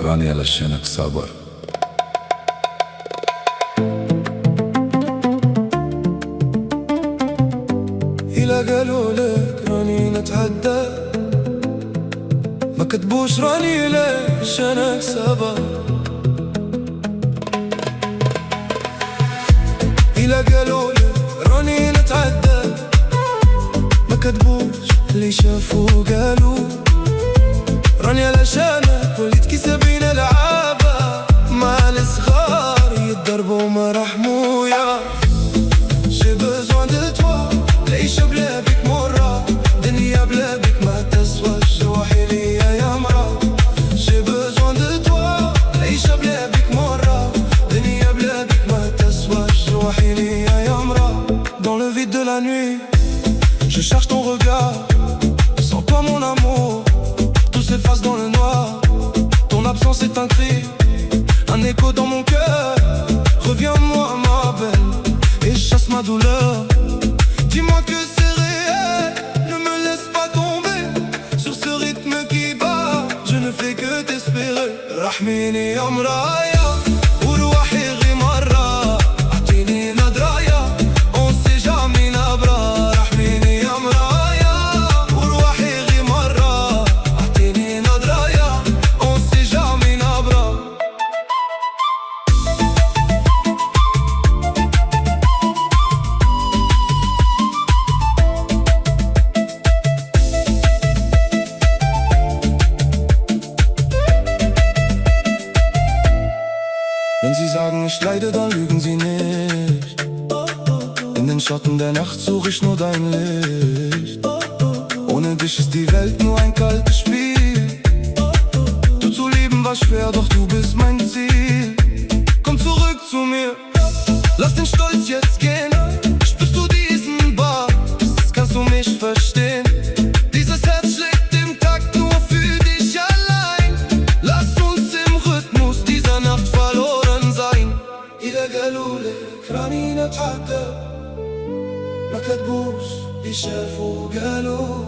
راني علشانك صابر. إلا قالوا لك راني نتعدى ما كتبوش راني علشانك صابر. إلا قالوا لك راني نتعدى ما كتبوش اللي شافوا قالوا راني علشانك وليت كي سابين العابة مع الصغار يتضربوا وما رحموا. يا j'ai besoin de toi العيشة بلا بيك مرة دنيا بلا بيك ما تسواش روحي ليا يا مرا. j'ai besoin de toi العيشة بلا بيك مرة دنيا بلا بيك ما تسواش روحي ليا يا مرا. Dans le vide de la nuit je cherche ton regard. Sans toi mon amour tout s'efface dans le noir. Ton absence est un cri, un écho dans mon cœur. Reviens-moi ma belle et chasse ma douleur. Dis-moi que c'est réel, ne me laisse pas tomber sur ce rythme qui bat. Je ne fais que t'espérer. رحميني يا مرايا وروحي غي مرة اعطيني نظرايا on sait jamais نبرة. رحميني يا مرايا وروحي غي مرة اعطيني نظرايا on sait jamais نبرة. Wenn sie sagen, ich leide, dann lügen sie nicht. In den Schatten der Nacht suche ich nur dein Licht. Ohne dich ist die Welt nur ein kaltes Spiel. Du zu lieben war schwer, doch du bist mein Ziel. Komm zurück zu mir, lass den Stolz jetzt gehen. Spürst du diesen Bass, kannst du mich verstehen? Dieses Herz schlägt im Takt nur für dich allein. Lass uns im Rhythmus dieser Nacht verloren sein. إذا قالوا لك راني نتعدى ما كتبوش اللي شافوا قالوا